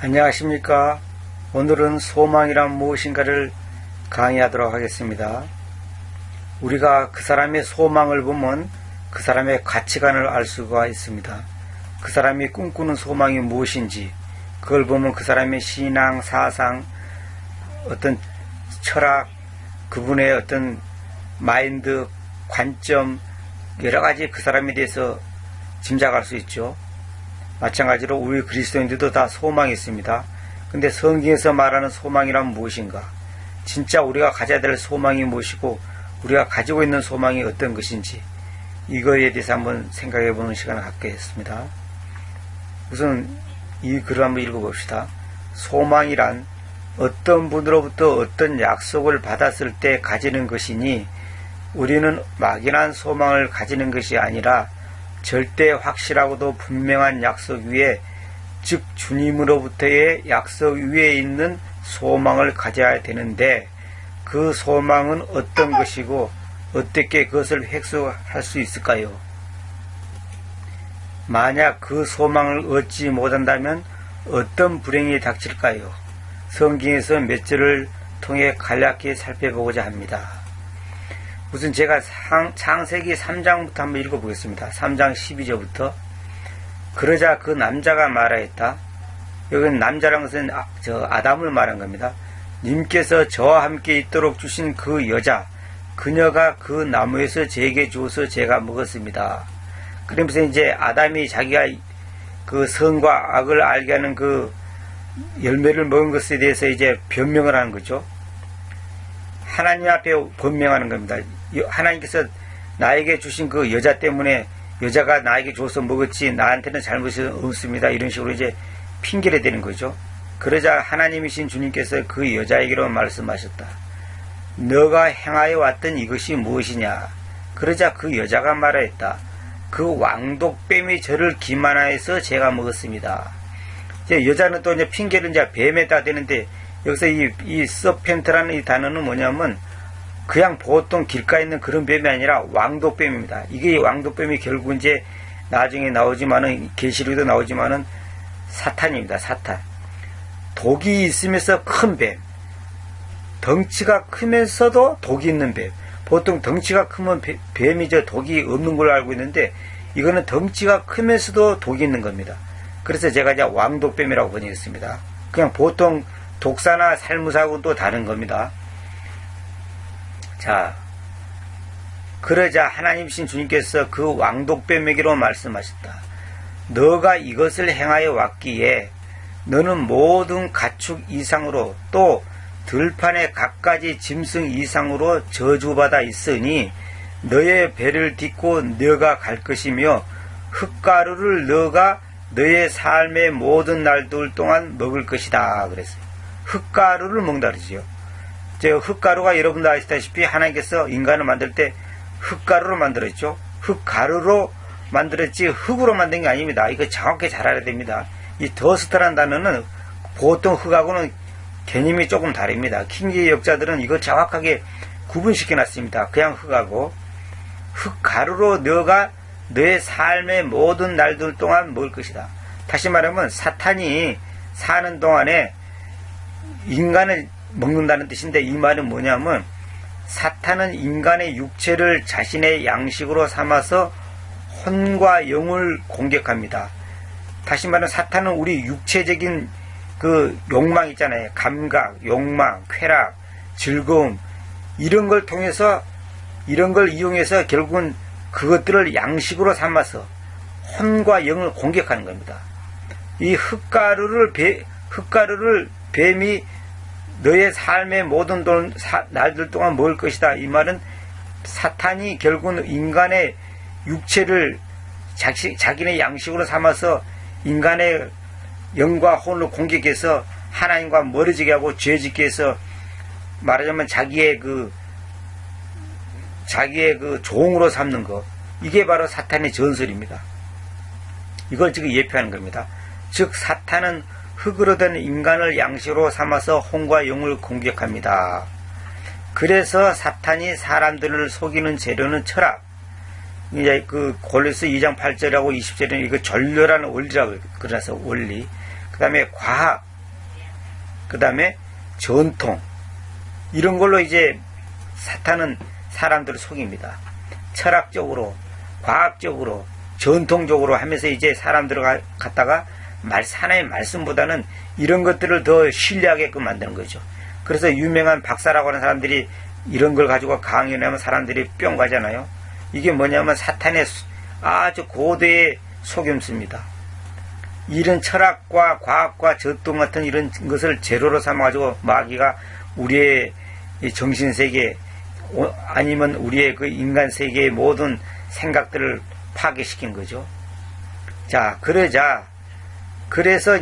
안녕하십니까. 오늘은 소망이란 무엇인가를 강의하도록 하겠습니다. 우리가 그 사람의 소망을 보면 그 사람의 가치관을 알 수가 있습니다. 그 사람이 꿈꾸는 소망이 무엇인지 그걸 보면 그 사람의 신앙, 사상, 어떤 철학, 그분의 어떤 마인드, 관점, 여러가지 그 사람에 대해서 짐작할 수 있죠. 마찬가지로 우리 그리스도인들도 다 소망이 있습니다. 근데 성경에서 말하는 소망이란 무엇인가? 진짜 우리가 가져야 될 소망이 무엇이고 우리가 가지고 있는 소망이 어떤 것인지 이거에 대해서 한번 생각해 보는 시간을 갖겠습니다. 우선 이 글을 한번 읽어봅시다. 소망이란 어떤 분으로부터 어떤 약속을 받았을 때 가지는 것이니 우리는 막연한 소망을 가지는 것이 아니라 절대 확실하고도 분명한 약속 위에, 즉 주님으로부터의 약속 위에 있는 소망을 가져야 되는데 그 소망은 어떤 것이고 어떻게 그것을 획수할 수 있을까요? 만약 그 소망을 얻지 못한다면 어떤 불행이 닥칠까요? 성경에서 몇 절을 통해 간략히 살펴보고자 합니다. 우선 제가 창세기 3장부터 한번 읽어보겠습니다. 3장 12절부터. 그러자 그 남자가 말하였다. 여기는 남자란 것은 아담을 말한 겁니다. 님께서 저와 함께 있도록 주신 그 여자, 그녀가 그 나무에서 제게 주어서 제가 먹었습니다. 그러면서 이제 아담이 자기가 그 선과 악을 알게 하는 그 열매를 먹은 것에 대해서 이제 변명을 하는 거죠. 하나님 앞에 변명하는 겁니다. 하나님께서 나에게 주신 그 여자 때문에 여자가 나에게 줘서 먹었지 나한테는 잘못이 없습니다. 이런 식으로 이제 핑계를 대는 거죠. 그러자 하나님이신 주님께서 그 여자에게로 말씀하셨다. 너가 행하여 왔던 이것이 무엇이냐? 그러자 그 여자가 말하였다. 그 왕독뱀이 저를 기만하여서 제가 먹었습니다. 이제 여자는 또 이제 핑계를 이제 뱀에다 대는데 여기서 이 서펜트라는 이 단어는 뭐냐면 그냥 보통 길가에 있는 그런 뱀이 아니라 왕독뱀입니다. 이게 왕독뱀이 결국 이제 나중에 나오지만은 계시록에도 나오지만은 사탄입니다. 사탄. 독이 있으면서 큰 뱀. 덩치가 크면서도 독이 있는 뱀. 보통 덩치가 크면 뱀이 독이 없는 걸로 알고 있는데 이거는 덩치가 크면서도 독이 있는 겁니다. 그래서 제가 이제 왕독뱀이라고 번역했습니다. 그냥 보통 독사나 살무사하고는 또 다른 겁니다. 자, 그러자 하나님이신 주님께서 그 왕독뱀에게로 말씀하셨다. 너가 이것을 행하여 왔기에 너는 모든 가축 이상으로 또 들판의 갖가지 짐승 이상으로 저주받아 있으니 너의 배를 딛고 너가 갈 것이며 흙가루를 너가 너의 삶의 모든 날들 동안 먹을 것이다 그랬어요. 흙가루를 먹는다 그러죠. 흙가루가 여러분도 아시다시피 하나님께서 인간을 만들 때 흙가루로 만들었죠. 흙가루로 만들었지 흙으로 만든 게 아닙니다. 이거 정확히 잘 알아야 됩니다. 이 더스트라는 단어는 보통 흙하고는 개념이 조금 다릅니다. 킹제이 역자들은 이거 정확하게 구분시켜 놨습니다. 그냥 흙하고. 흙가루로 너가 너의 삶의 모든 날들 동안 먹을 것이다. 다시 말하면 사탄이 사는 동안에 인간을 먹는다는 뜻인데 이 말은 뭐냐면 사탄은 인간의 육체를 자신의 양식으로 삼아서 혼과 영을 공격합니다. 다시 말하면 사탄은 우리 육체적인 그 욕망 있잖아요. 감각, 욕망, 쾌락, 즐거움 이런 걸 통해서 이런 걸 이용해서 결국은 그것들을 양식으로 삼아서 혼과 영을 공격하는 겁니다. 이 흙가루를 뱀이 너의 삶의 모든 날들 동안 먹을 것이다. 이 말은 사탄이 결국은 인간의 육체를 자기네 양식으로 삼아서 인간의 영과 혼을 공격해서 하나님과 멀어지게 하고 죄짓게 해서 말하자면 자기의 그 종으로 삼는 것. 이게 바로 사탄의 전설입니다. 이걸 지금 예표하는 겁니다. 즉 사탄은 흙으로 된 인간을 양식으로 삼아서 혼과 영을 공격합니다. 그래서 사탄이 사람들을 속이는 재료는 철학. 이제 그 골로새 2장 8절하고 20절에는 이거 전렬하는 원리라고 그래서 원리. 그 다음에 과학, 그 다음에 전통, 이런 걸로 이제 사탄은 사람들을 속입니다. 철학적으로, 과학적으로, 전통적으로 하면서 이제 사람들을 갖다가 하나의 말씀보다는 이런 것들을 더 신뢰하게끔 만드는 거죠. 그래서 유명한 박사라고 하는 사람들이 이런 걸 가지고 강연을 하면 사람들이 뿅 가잖아요. 이게 뭐냐면 사탄의 아주 고대의 속임수입니다. 이런 철학과 과학과 전통 같은 이런 것을 재료로 삼아가지고 마귀가 우리의 정신세계 아니면 우리의 그 인간세계의 모든 생각들을 파괴시킨 거죠. 자, 그래서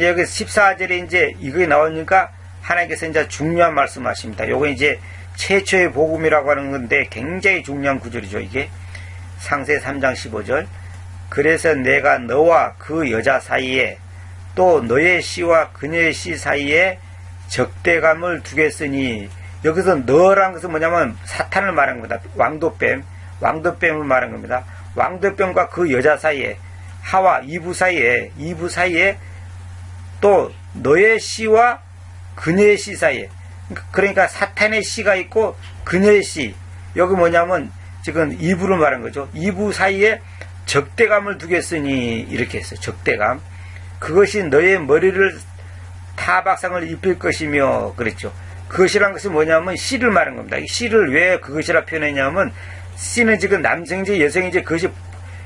여기 14절에 이제 이게 나오니까 하나님께서 이제 중요한 말씀 하십니다. 요거 이제 최초의 복음이라고 하는 건데 굉장히 중요한 구절이죠. 이게 상세 3장 15절. 그래서 내가 너와 그 여자 사이에 또 너의 씨와 그녀의 씨 사이에 적대감을 두겠으니, 여기서 너라는 것은 뭐냐면 사탄을 말한 겁니다. 왕도뱀을 말한 겁니다. 왕도뱀과 그 여자 사이에, 하와 이브 사이에 또 너의 씨와 그녀의 씨 사이에, 그러니까 사탄의 씨가 있고 그녀의 씨, 여기 뭐냐면 지금 이브를 말한 거죠. 이브 사이에 적대감을 두겠으니, 이렇게 했어요. 적대감. 그것이 너의 머리를 타박상을 입힐 것이며, 그랬죠. 그것이란 것이 뭐냐면 씨를 말한 겁니다. 이 씨를 왜 그것이라 표현했냐면, 씨는 지금 남성인지 여성인지 그것이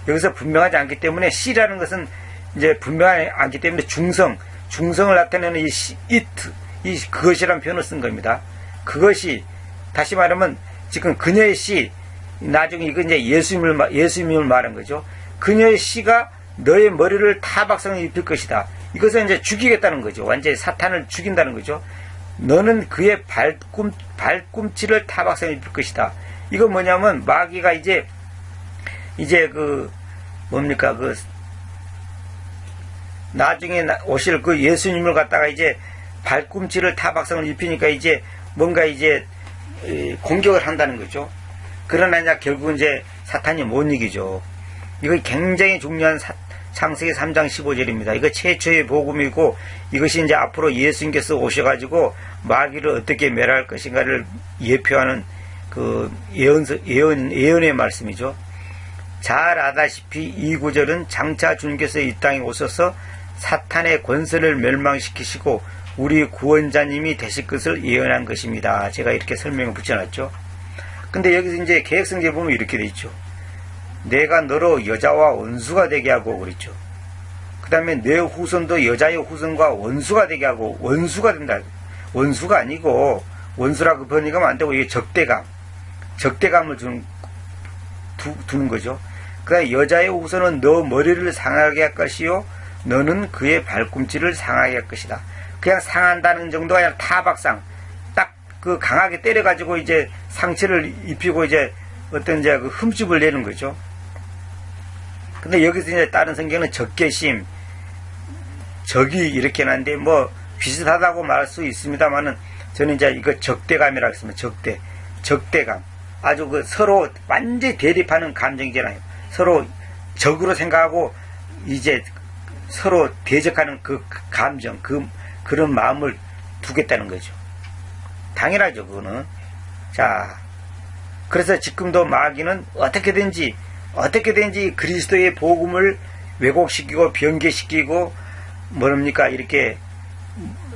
여기서 분명하지 않기 때문에, 씨라는 것은 이제 분명하지 않기 때문에 중성을 나타내는 그것이란 표현을 쓴 겁니다. 그것이, 다시 말하면 지금 그녀의 씨, 나중에 이건 이제 예수님을 말한 거죠. 그녀의 씨가 너의 머리를 타박상을 입힐 것이다. 이것은 이제 죽이겠다는 거죠. 완전히 사탄을 죽인다는 거죠. 너는 그의 발꿈치를 타박상을 입힐 것이다. 이건 뭐냐면 마귀가 이제 나중에 오실 그 예수님을 갖다가 이제 발꿈치를 타박상을 입히니까 이제 뭔가 이제 공격을 한다는 거죠. 그러나 이제 결국은 이제 사탄이 못 이기죠. 이거 굉장히 중요한 창세기 3장 15절입니다. 이거 최초의 복음이고, 이것이 이제 앞으로 예수님께서 오셔가지고 마귀를 어떻게 멸할 것인가를 예표하는 그 예언의 말씀이죠. 잘 아다시피 이 구절은 장차 주님께서 이 땅에 오셔서 사탄의 권세를 멸망시키시고 우리 구원자님이 되실 것을 예언한 것입니다. 제가 이렇게 설명을 붙여놨죠. 근데 여기서 이제 개혁성경에 보면 이렇게 돼 있죠. 내가 너로 여자와 원수가 되게 하고, 그랬죠. 그 다음에 내 후손도 여자의 후손과 원수가 되게 하고, 원수가 된다. 원수가 아니고, 원수라고 번역하면 안 되고, 이게 적대감을 두는 거죠. 그 다음에 여자의 후손은 너 머리를 상하게 할 것이요, 너는 그의 발꿈치를 상하게 할 것이다. 그냥 상한다는 정도가 아니라 타박상, 딱 그 강하게 때려가지고 이제 상처를 입히고 이제 어떤 이제 그 흠집을 내는 거죠. 근데 여기서 이제 다른 성경은 적개심, 적이 이렇게 하는데 뭐 비슷하다고 말할 수 있습니다만은 저는 이제 이거 적대감이라고 했습니다. 적대감. 아주 그 서로 완전히 대립하는 감정이잖아요. 서로 적으로 생각하고 이제 서로 대적하는 그 감정, 그런 마음을 두겠다는 거죠. 당연하죠, 그거는. 자, 그래서 지금도 마귀는 어떻게든지 그리스도의 복음을 왜곡시키고 변개시키고 뭡니까 이렇게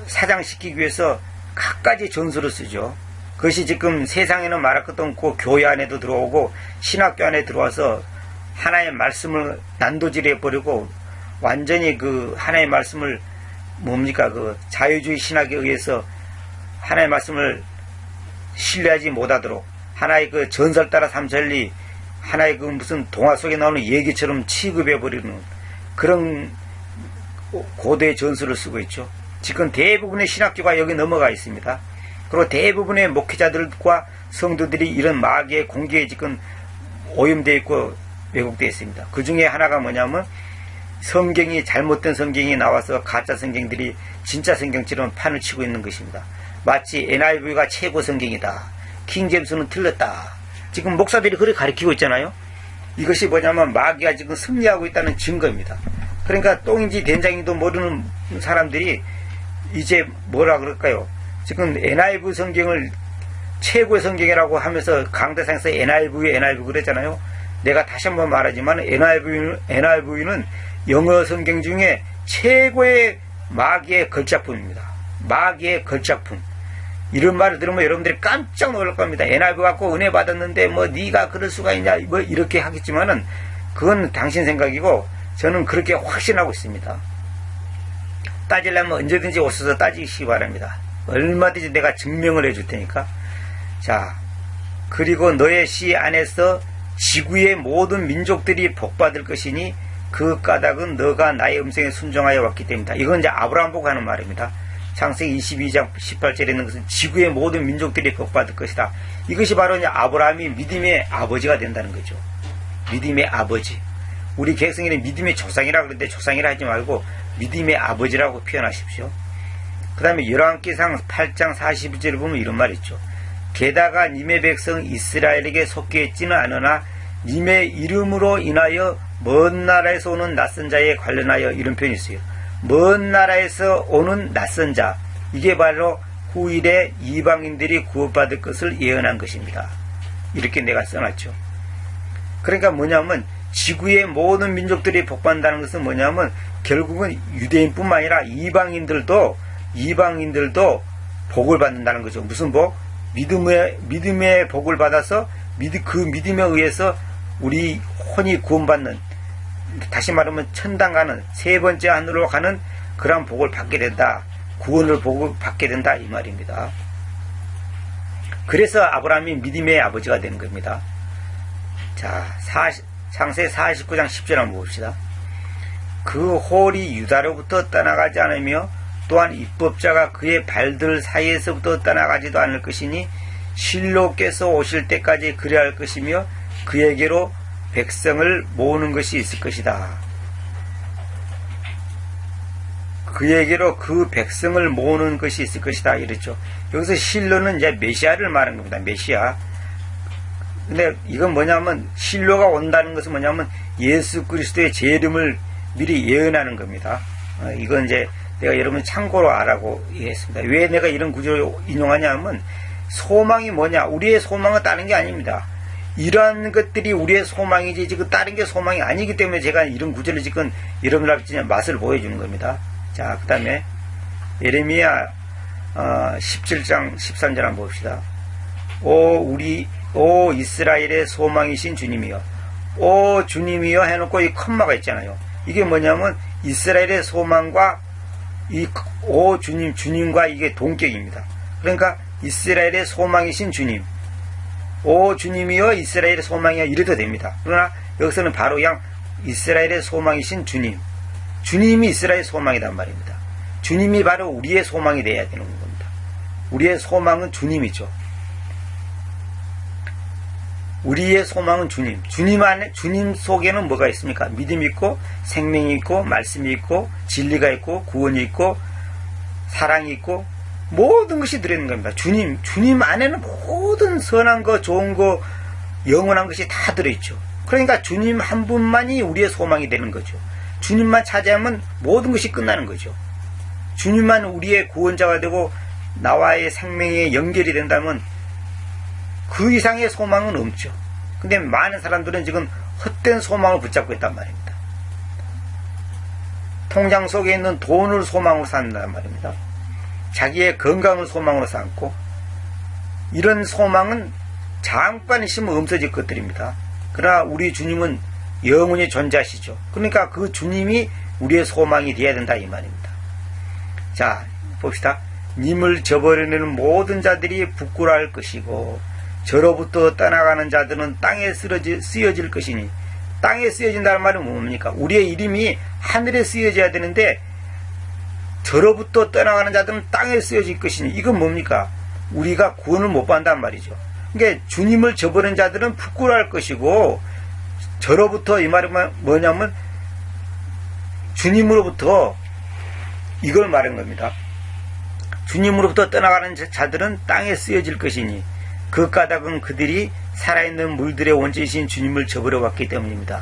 사장시키기 위해서 갖가지 전술을 쓰죠. 그것이 지금 세상에는 말할 것도 없고 교회 안에도 들어오고 신학교 안에 들어와서 하나의 말씀을 난도질해 버리고 완전히 그 하나의 말씀을 그 자유주의 신학에 의해서 하나의 말씀을 신뢰하지 못하도록 하나의 그 전설 따라 삼천리, 하나의 그 무슨 동화 속에 나오는 얘기처럼 취급해버리는 그런 고대의 전술을 쓰고 있죠. 지금 대부분의 신학교가 여기 넘어가 있습니다. 그리고 대부분의 목회자들과 성도들이 이런 마귀의 공격에 지금 오염되어 있고 왜곡되어 있습니다. 그 중에 하나가 뭐냐면 성경이 잘못된 성경이 나와서 가짜 성경들이 진짜 성경처럼 판을 치고 있는 것입니다. 마치 NIV가 최고 성경이다. 킹제임스는 틀렸다. 지금 목사들이 그렇게 가르치고 있잖아요. 이것이 뭐냐면 마귀가 지금 승리하고 있다는 증거입니다. 그러니까 똥인지 된장인지도 모르는 사람들이 이제 뭐라 그럴까요? 지금 NIV 성경을 최고의 성경이라고 하면서 강대상에서 NIV 그랬잖아요. 내가 다시 한번 말하지만 NIV는 영어 성경 중에 최고의 마귀의 걸작품입니다. 마귀의 걸작품. 이런 말을 들으면 여러분들이 깜짝 놀랄 겁니다. NIV 갖고 은혜 받았는데 뭐 네가 그럴 수가 있냐 뭐 이렇게 하겠지만은 그건 당신 생각이고 저는 그렇게 확신하고 있습니다. 따지려면 언제든지 오셔서 따지시기 바랍니다. 얼마든지 내가 증명을 해줄 테니까. 자, 그리고 너의 씨 안에서 지구의 모든 민족들이 복받을 것이니 그 까닭은 너가 나의 음성에 순종하여 왔기 때문이다. 이건 이제 아브라함 보고 하는 말입니다. 창세기 22장 18절에 있는 것은 지구의 모든 민족들이 복받을 것이다. 이것이 바로 이제 아브라함이 믿음의 아버지가 된다는 거죠. 믿음의 아버지. 우리 개성에는 믿음의 조상이라 그러는데 조상이라 하지 말고 믿음의 아버지라고 표현하십시오. 그 다음에 열왕기상 8장 42절을 보면 이런 말이 있죠. 게다가 님의 백성 이스라엘에게 속해 있지는 않으나 님의 이름으로 인하여 먼 나라에서 오는 낯선 자에 관련하여 이런 표현이 있어요. 먼 나라에서 오는 낯선 자, 이게 바로 후일에 이방인들이 구원받을 것을 예언한 것입니다. 이렇게 내가 써놨죠. 그러니까 뭐냐면 지구의 모든 민족들이 복받는다는 것은 뭐냐면 결국은 유대인뿐만 아니라 이방인들도 복을 받는다는 거죠. 무슨 복? 믿음의 복을 받아서 그 믿음에 의해서 우리 혼이 구원받는, 다시 말하면 천당 가는, 세 번째 하늘로 가는 그런 복을 받게 된다. 구원을 받게 된다 이 말입니다. 그래서 아브라함이 믿음의 아버지가 되는 겁니다. 자, 창세 49장 10절 한번 봅시다. 그 홀이 유다로부터 떠나가지 않으며 또한 입법자가 그의 발들 사이에서부터 떠나가지도 않을 것이니 실로께서 오실 때까지 그래야 할 것이며 그에게로 백성을 모으는 것이 있을 것이다. 그에게로 그 백성을 모으는 것이 있을 것이다 이랬죠. 여기서 실로는 이제 메시아를 말하는 겁니다. 메시아. 근데 이건 뭐냐면 실로가 온다는 것은 뭐냐면 예수 그리스도의 재림을 미리 예언하는 겁니다. 이건 이제 내가 여러분 참고로 알라고 얘기했습니다. 왜 내가 이런 구조를 인용하냐 하면 소망이 뭐냐? 우리의 소망은 다른 게 아닙니다. 이러한 것들이 우리의 소망이지 지금 다른 게 소망이 아니기 때문에 제가 이런 구절을 지금 여러분들한테 맛을 보여주는 겁니다. 자, 그 다음에 예레미야 17장 13절 한번 봅시다. 오 이스라엘의 소망이신 주님이여, 오 주님이여 해놓고 이 컴마가 있잖아요. 이게 뭐냐면 이스라엘의 소망과 오 주님과 이게 동격입니다. 그러니까 이스라엘의 소망이신 주님, 오 주님이여 이스라엘의 소망이여 이래도 됩니다. 그러나 여기서는 바로 그냥 이스라엘의 소망이신 주님, 주님이 이스라엘의 소망이란 말입니다. 주님이 바로 우리의 소망이 되어야 되는 겁니다. 우리의 소망은 주님이죠. 우리의 소망은 주님. 주님 속에는 뭐가 있습니까? 믿음이 있고 생명이 있고 말씀이 있고 진리가 있고 구원이 있고 사랑이 있고 모든 것이 들어있는 겁니다. 주님 안에는 모든 선한 거, 좋은 거, 영원한 것이 다 들어있죠. 그러니까 주님 한 분만이 우리의 소망이 되는 거죠. 주님만 차지하면 모든 것이 끝나는 거죠. 주님만 우리의 구원자가 되고 나와의 생명에 연결이 된다면 그 이상의 소망은 없죠. 근데 많은 사람들은 지금 헛된 소망을 붙잡고 있단 말입니다. 통장 속에 있는 돈을 소망으로 산단 말입니다. 자기의 건강을 소망으로 삼고, 이런 소망은 잠깐 있으면 없어질 것들입니다. 그러나 우리 주님은 영원히 존재하시죠. 그러니까 그 주님이 우리의 소망이 되어야 된다 이 말입니다. 자, 봅시다. 님을 저버리는 모든 자들이 부끄러워할 것이고 저로부터 떠나가는 자들은 땅에 쓰여질 것이니, 땅에 쓰여진다는 말은 뭡니까? 우리의 이름이 하늘에 쓰여져야 되는데 저로부터 떠나가는 자들은 땅에 쓰여질 것이니, 이건 뭡니까? 우리가 구원을 못 받는단 말이죠. 그러니까 주님을 저버린 자들은 부끄러워할 것이고, 저로부터 이 말은 뭐냐면 주님으로부터 이걸 말한 겁니다. 주님으로부터 떠나가는 자들은 땅에 쓰여질 것이니 그 까닭은 그들이 살아있는 물들의 원죄이신 주님을 저버려왔기 때문입니다.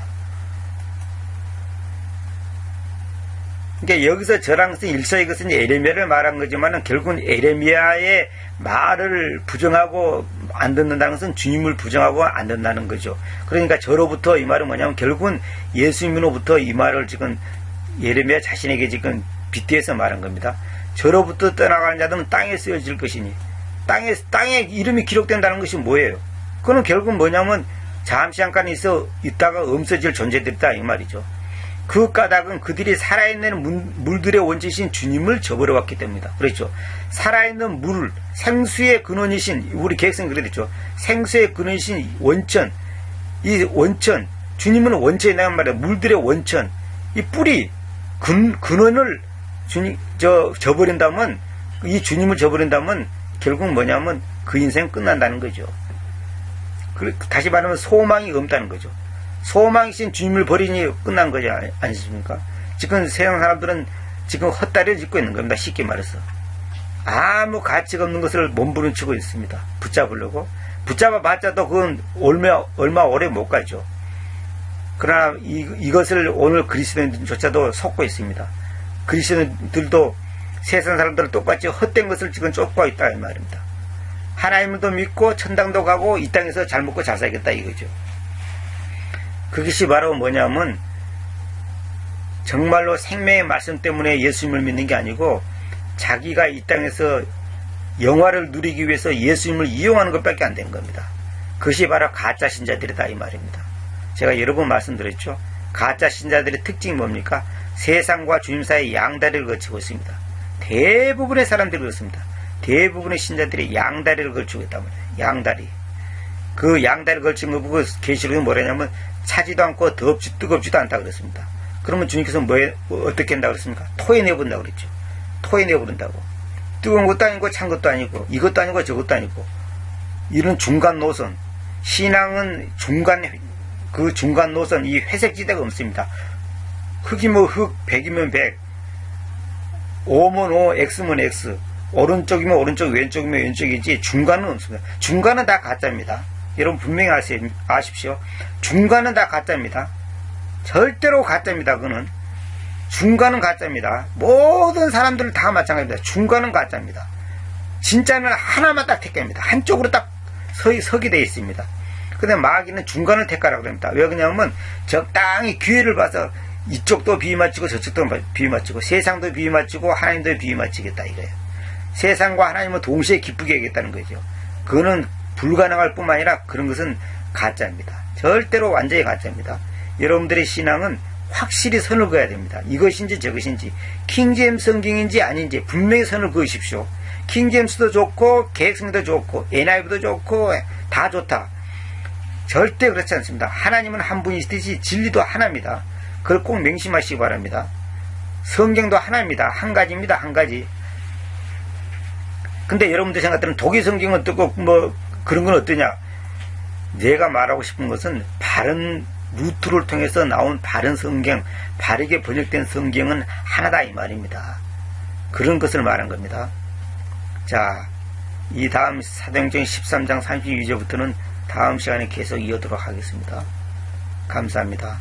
그러니까 여기서 저랑 쓴 일서 이것은 에레미야를 말한 거지만은 결국은 에레미야의 말을 부정하고 안 듣는다는 것은 주님을 부정하고 안 듣는다는 거죠. 그러니까 저로부터 이 말은 뭐냐면 결국은 예수님으로부터 이 말을 지금 예레미야 자신에게 지금 빗대서 말한 겁니다. 저로부터 떠나가는 자들은 땅에 쓰여질 것이니 땅에 이름이 기록된다는 것이 뭐예요? 그거는 결국은 뭐냐면 잠시 잠깐 있다가 없어질 존재들이다 이 말이죠. 그 까닭은 그들이 살아있는 물들의 원천이신 주님을 저버려왔기 때문이다. 그렇죠. 살아있는 물, 생수의 근원이신, 우리 계획성 그랬죠. 생수의 근원이신 원천, 이 원천, 주님은 원천이라는 말이에요. 물들의 원천, 이 뿌리, 근원을 저버린다면, 이 주님을 저버린다면, 결국 뭐냐면 그 인생 끝난다는 거죠. 다시 말하면 소망이 없다는 거죠. 소망이신 주님을 버리니 끝난 거지 아니십니까? 지금 세상 사람들은 지금 헛다리를 짚고 있는 겁니다. 쉽게 말해서. 아무 가치가 없는 것을 몸부림치고 있습니다. 붙잡으려고. 붙잡아봤자도 그건 얼마 오래 못 가죠. 그러나 이것을 오늘 그리스도인들조차도 속고 있습니다. 그리스도인들도 세상 사람들은 똑같이 헛된 것을 지금 쫓고 있다 이 말입니다. 하나님도 믿고 천당도 가고 이 땅에서 잘 먹고 잘 살겠다 이거죠. 그것이 바로 뭐냐면 정말로 생명의 말씀 때문에 예수님을 믿는 게 아니고 자기가 이 땅에서 영화를 누리기 위해서 예수님을 이용하는 것밖에 안 된 겁니다. 그것이 바로 가짜 신자들이다 이 말입니다. 제가 여러 번 말씀드렸죠. 가짜 신자들의 특징이 뭡니까? 세상과 주님 사이의 양다리를 거치고 있습니다. 대부분의 사람들이 그렇습니다. 대부분의 신자들이 양다리를 걸치고 있단 말이에요. 양다리. 그 양다리를 걸친 거 보고 계시록이 뭐라냐면 차지도 않고 덥지 뜨겁지도 않다 그랬습니다. 그러면 주님께서 어떻게 한다고 그랬습니까? 토해내본다고 그랬죠. 토해내버린다고. 뜨거운 것도 아니고 찬 것도 아니고 이것도 아니고 저것도 아니고 이런 중간 노선. 신앙은 그 중간 노선, 이 회색지대가 없습니다. 흑이면 흑, 백이면 백, O면 O, X면 X, 오른쪽이면 오른쪽, 왼쪽이면 왼쪽이지 중간은 없습니다. 중간은 다 가짜입니다. 여러분 분명히 아십시오. 중간은 다 가짜입니다. 절대로 가짜입니다. 그는 중간은 가짜입니다. 모든 사람들은 다 마찬가지입니다. 중간은 가짜입니다. 진짜는 하나만 딱 택합니다. 한쪽으로 딱 서게 되어 있습니다. 근데 마귀는 중간을 택하라고 합니다. 왜 그러냐면 적당히 기회를 봐서 이쪽도 비위 맞추고 저쪽도 비위 맞추고 세상도 비위 맞추고 하나님도 비위 맞추겠다 이거예요. 세상과 하나님은 동시에 기쁘게 하겠다는 거죠. 그거는 불가능할 뿐만 아니라 그런 것은 가짜입니다. 절대로 완전히 가짜입니다. 여러분들의 신앙은 확실히 선을 그어야 됩니다. 이것인지 저것인지 킹제임스 성경인지 아닌지 분명히 선을 그으십시오. 킹제임스도 좋고 계획성도 좋고 NIV도 좋고 다 좋다. 절대 그렇지 않습니다. 하나님은 한 분이시듯이 진리도 하나입니다. 그걸 꼭 명심하시기 바랍니다. 성경도 하나입니다. 한 가지입니다. 한 가지. 근데 여러분들 생각하는 독일 성경은 어떻고 뭐 그런 건 어떠냐? 내가 말하고 싶은 것은 바른 루트를 통해서 나온 바른 성경, 바르게 번역된 성경은 하나다 이 말입니다. 그런 것을 말한 겁니다. 자, 이 다음 사도행전 13장 32절부터는 다음 시간에 계속 이어도록 하겠습니다. 감사합니다.